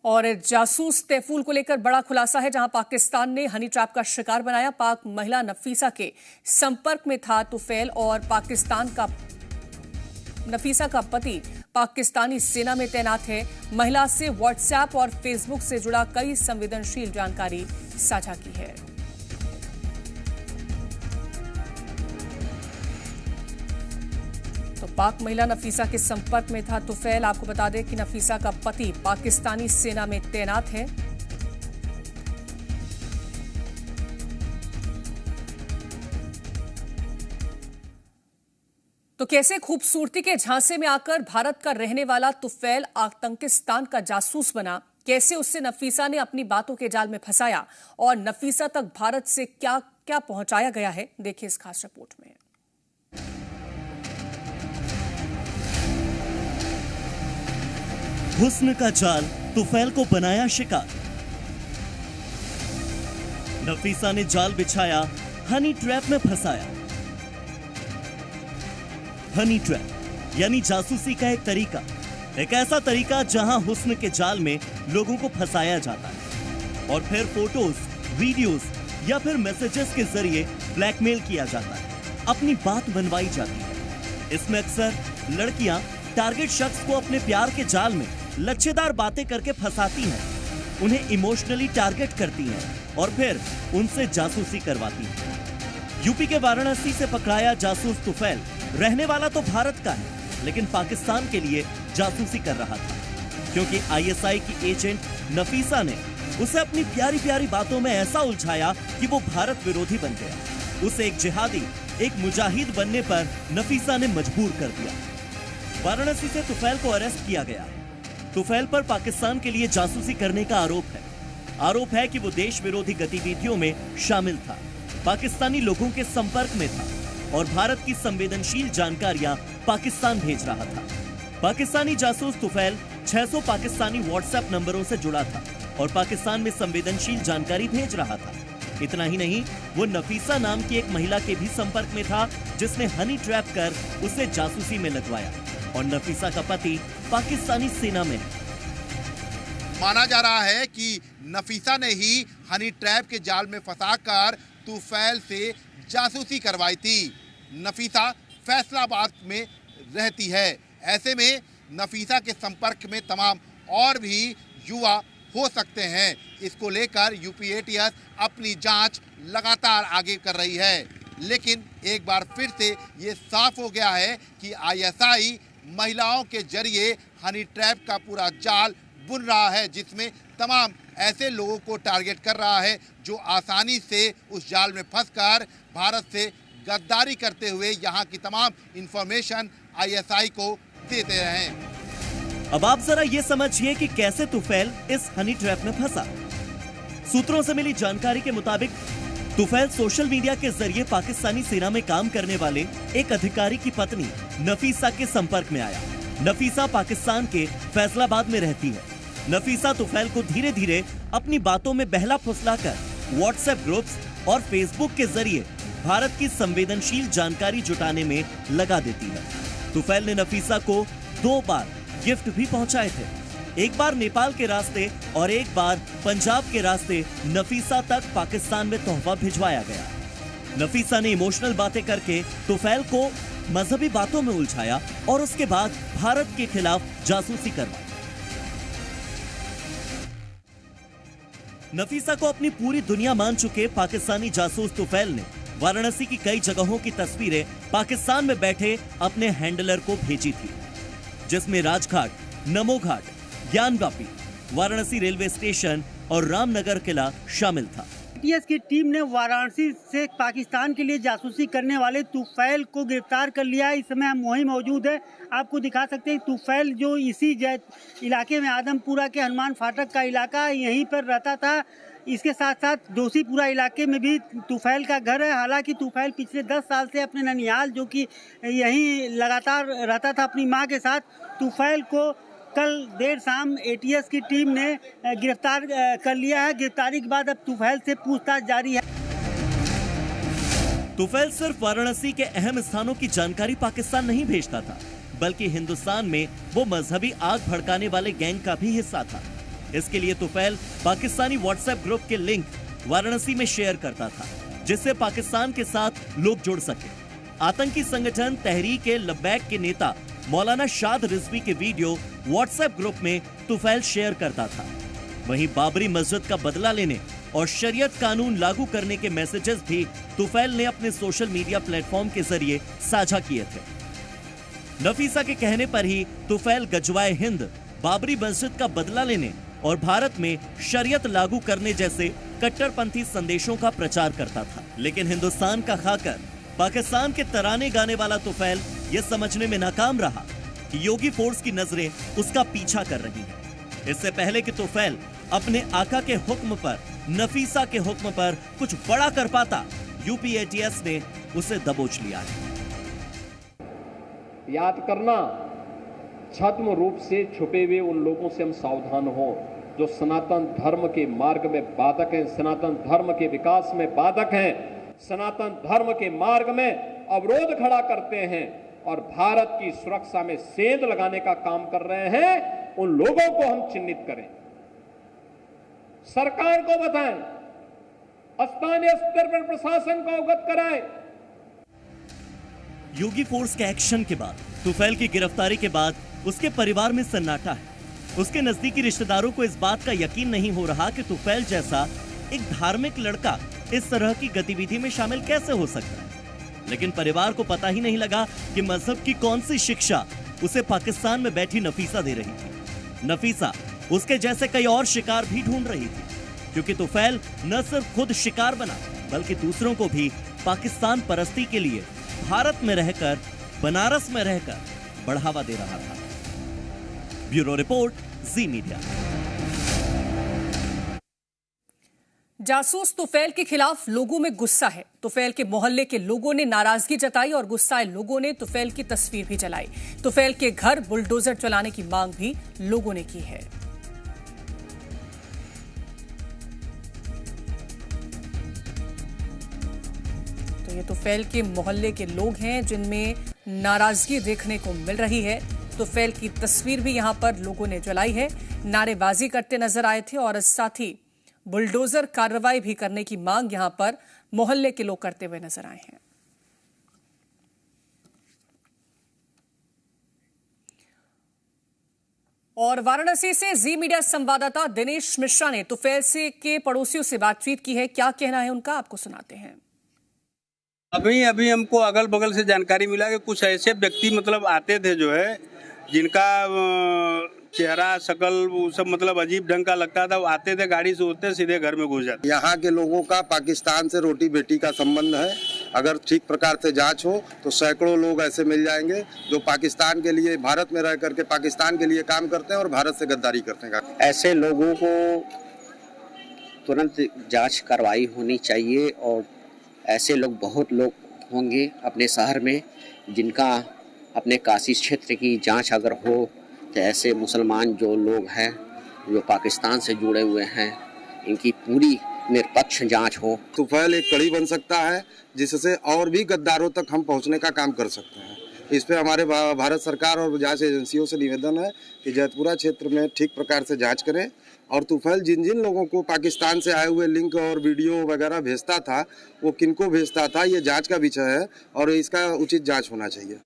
और जासूस तैफूल को लेकर बड़ा खुलासा है, जहां पाकिस्तान ने हनी ट्रैप का शिकार बनाया। पाक महिला नफीसा के संपर्क में था तुफैल और नफीसा का पति पाकिस्तानी सेना में तैनात है। महिला से व्हाट्सएप और फेसबुक से जुड़ा कई संवेदनशील जानकारी साझा की है। तो पाक महिला नफीसा के संपर्क में था तुफैल। आपको बता दें कि नफीसा का पति पाकिस्तानी सेना में तैनात है। तो कैसे खूबसूरती के झांसे में आकर भारत का रहने वाला तुफैल आतंकिस्तान का जासूस बना, कैसे उससे नफीसा ने अपनी बातों के जाल में फंसाया और नफीसा तक भारत से क्या क्या पहुंचाया गया है, देखिए इस खास रिपोर्ट में। हुस्न का जाल तुफैल को बनाया शिकार। नफीसा ने जाल बिछाया, हनी ट्रैप में फंसाया। हनी ट्रैप यानी जासूसी का एक तरीका, एक ऐसा तरीका जहां हुस्न के जाल में लोगों को फंसाया जाता है और फिर फोटोज, वीडियोस या फिर मैसेजेस के जरिए ब्लैकमेल किया जाता है, अपनी बात बनवाई जाती है। इसमें अक्सर लड़कियां टारगेट शख्स को अपने प्यार के जाल में लच्छेदार बातें करके फंसाती हैं, उन्हें इमोशनली टारगेट करती हैं और फिर उनसे जासूसी करवाती हैं। यूपी के वाराणसी से पकड़ाया जासूस तुफैल रहने वाला तो भारत का है, लेकिन पाकिस्तान के लिए जासूसी कर रहा था, क्योंकि आईएसआई की एजेंट नफीसा ने उसे अपनी प्यारी प्यारी बातों में ऐसा उलझाया कि वो भारत विरोधी बन गया। उसे एक जिहादी, एक मुजाहिद बनने पर नफीसा ने मजबूर कर दिया। वाराणसी से तुफैल को अरेस्ट किया गया। तुफैल पर पाकिस्तान के लिए जासूसी करने का आरोप है कि वो देश विरोधी गतिविधियों में शामिल था, पाकिस्तानी लोगों के संपर्क में था और भारत की संवेदनशील जानकारियां पाकिस्तान भेज रहा था। पाकिस्तानी जासूस तुफैल 600 पाकिस्तानी व्हाट्सएप नंबरों से जुड़ा था और पाकिस्तान में संवेदनशील जानकारी भेज रहा था। इतना ही नहीं, वो नफीसा नाम की एक महिला के भी संपर्क में था, जिसने हनी ट्रैप कर उसे जासूसी में लगवाया और नफीसा का पति पाकिस्तानी सेना में है। माना जा रहा है कि नफीसा ने ही हनी ट्रैप के जाल में फंसाकर तुफैल से जासूसी करवाई थी। नफीसा फैसलाबाद में रहती है। ऐसे में नफीसा के संपर्क में तमाम और भी युवा हो सकते हैं। इसको लेकर यूपी एटीएस अपनी जांच लगातार आगे कर रही है, लेकिन एक बार फिर से ये साफ हो गया है कि आईएसआई महिलाओं के जरिए हनी ट्रैप का पूरा जाल बुन रहा है, जिसमें तमाम ऐसे लोगों को टारगेट कर रहा है जो आसानी से उस जाल में फंसकर भारत से गद्दारी करते हुए यहाँ की तमाम इंफॉर्मेशन आईएसआई को देते हैं। अब आप जरा ये समझिए कि कैसे तुफैल इस हनी ट्रैप में फंसा। सूत्रों से मिली जानकारी के मुताबिक तुफैल सोशल मीडिया के जरिए पाकिस्तानी सेना में काम करने वाले एक अधिकारी की पत्नी नफीसा के संपर्क में आया। नफीसा पाकिस्तान के फैसलाबाद में रहती है। नफीसा तुफैल को धीरे धीरे अपनी बातों में बहला फुसलाकर व्हाट्सएप ग्रुप्स और फेसबुक के जरिए भारत की संवेदनशील जानकारी जुटाने में लगा देती है। तुफैल ने नफीसा को 2 बार गिफ्ट भी पहुंचाए थे, एक बार नेपाल के रास्ते और एक बार पंजाब के रास्ते नफीसा तक पाकिस्तान में तोहफा भिजवाया गया। नफीसा ने इमोशनल बातें करके तुफैल को मजहबी बातों में उलझाया और उसके बाद भारत के खिलाफ जासूसी करवाई। नफीसा को अपनी पूरी दुनिया मान चुके पाकिस्तानी जासूस तुफैल ने वाराणसी की कई जगहों की तस्वीरें पाकिस्तान में बैठे अपने हैंडलर को भेजी थी, जिसमें राजघाट, नमो घाट, ज्ञानवापी, वाराणसी रेलवे स्टेशन और रामनगर किला शामिल था। एटीएस की टीम ने वाराणसी से पाकिस्तान के लिए जासूसी करने वाले तुफैल को गिरफ्तार कर लिया है। इस समय हम वहीं मौजूद है, आपको दिखा सकते हैं। तुफैल जो इसी इलाके में आदमपुरा के हनुमान फाटक का इलाका यहीं पर रहता था। इसके साथ साथ दोषीपुरा इलाके में भी तुफैल का घर है। हालांकि तुफैल पिछले 10 साल से अपने ननिहाल, जो कि यहीं लगातार रहता था अपनी मां के साथ, तुफैल को कल देर शाम एटीएस की टीम ने गिरफ्तार कर लिया है। गिरफ्तारी के बाद अब तुफैल से पूछताछ जारी है। तुफैल सिर्फ वाराणसी के अहम स्थानों की जानकारी पाकिस्तान नहीं भेजता था, बल्कि हिंदुस्तान में वो मजहबी आग भड़काने वाले गैंग का भी हिस्सा था। इसके लिए तुफैल पाकिस्तानी व्हाट्सएप ग्रुप के लिंक वाराणसी में शेयर करता था, जिससे पाकिस्तान के साथ लोग जुड़ सके। आतंकी संगठन तहरीक ए लब्बैक के नेता मौलाना शाद रिजवी के वीडियो व्हाट्सएप ग्रुप में तुफैल शेयर करता था। वहीं बाबरी मस्जिद का बदला लेने और शरीयत कानून लागू करने के मैसेजेस भी तुफैल ने अपने सोशल मीडिया प्लेटफॉर्म के जरिए साझा किए थे। नफीसा के कहने पर ही तुफैल गजवाए हिंद, बाबरी मस्जिद का बदला लेने और भारत में शरीयत लागू करने जैसे कट्टरपंथी संदेशों का प्रचार करता था। लेकिन हिंदुस्तान का खाकर पाकिस्तान के तराने गाने वाला तुफैल यह समझने में नाकाम रहा कि योगी फोर्स की नजरें उसका पीछा कर रही हैं। इससे पहले कि तुफैल अपने आका के हुक्म पर, नफीसा के हुक्म पर कुछ बड़ा कर पाता, यूपी एटीएस ने उसे दबोच लिया है। याद करना, छद्म रूप से छुपे हुए उन लोगों से हम सावधान हों जो सनातन धर्म के मार्ग में बाधक हैं, सनातन धर्म के विकास में बाधक हैं, सनातन धर्म के मार्ग में अवरोध खड़ा करते हैं और भारत की सुरक्षा में सेंध लगाने का काम कर रहे हैं। उन लोगों को हम चिन्हित करें, सरकार को बताएं, स्थानीय स्तर पर प्रशासन को अवगत कराएं। योगी फोर्स के एक्शन के बाद, तुफैल की गिरफ्तारी के बाद उसके परिवार में सन्नाटा है। उसके नजदीकी रिश्तेदारों को इस बात का यकीन नहीं हो रहा कि तुफैल जैसा एक धार्मिक लड़का इस तरह की गतिविधि में शामिल कैसे हो सकता है। लेकिन परिवार को पता ही नहीं लगा कि मजहब की कौन सी शिक्षा उसे पाकिस्तान में बैठी नफीसा दे रही थी। नफीसा उसके जैसे कई और शिकार भी ढूंढ रही थी, क्योंकि तुफैल न सिर्फ खुद शिकार बना बल्कि दूसरों को भी पाकिस्तान परस्ती के लिए भारत में रहकर, बनारस में रहकर बढ़ावा दे रहा था। ब्यूरो रिपोर्ट, जी मीडिया। जासूस तुफैल के खिलाफ लोगों में गुस्सा है। तुफैल के मोहल्ले के लोगों ने नाराजगी जताई और गुस्साए लोगों ने तुफैल की तस्वीर भी जलाई। तुफैल के घर बुलडोजर चलाने की मांग भी लोगों ने की है। तो ये तुफैल के मोहल्ले के लोग हैं जिनमें नाराजगी देखने को मिल रही है। तुफैल की तस्वीर भी यहां पर लोगों ने जलाई है, नारेबाजी करते नजर आए थे और साथ ही बुलडोजर कार्रवाई भी करने की मांग यहां पर मोहल्ले के लोग करते हुए नजर आए हैं। और वाराणसी से जी मीडिया संवाददाता दिनेश मिश्रा ने तुफैल से के पड़ोसियों से बातचीत की है। क्या कहना है उनका, आपको सुनाते हैं। अभी हमको अगल बगल से जानकारी मिला कि कुछ ऐसे व्यक्ति मतलब आते थे जो है जिनका चेहरा शकल वो सब मतलब अजीब ढंग का लगता था। वो आते थे, गाड़ी से उतरते सीधे घर में घुस जाते। यहाँ के लोगों का पाकिस्तान से रोटी बेटी का संबंध है। अगर ठीक प्रकार से जांच हो तो सैकड़ों लोग ऐसे मिल जाएंगे जो पाकिस्तान के लिए, भारत में रह करके पाकिस्तान के लिए काम करते हैं और भारत से गद्दारी करते हैं। ऐसे लोगों को तुरंत जांच कार्रवाई होनी चाहिए और ऐसे लोग बहुत लोग होंगे अपने शहर में जिनका अपने काशी क्षेत्र की जांच अगर हो तो ऐसे मुसलमान जो लोग हैं जो पाकिस्तान से जुड़े हुए हैं इनकी पूरी निष्पक्ष जांच हो। तुफैल एक कड़ी बन सकता है जिससे और भी गद्दारों तक हम पहुंचने का काम कर सकते हैं। इस पे हमारे भारत सरकार और जांच एजेंसियों से निवेदन है कि जैतपुरा क्षेत्र में ठीक प्रकार से जांच करें और तुफैल जिन जिन लोगों को पाकिस्तान से आए हुए लिंक और वीडियो वगैरह भेजता था वो किनको भेजता था, ये जांच का विषय है और इसका उचित जांच होना चाहिए।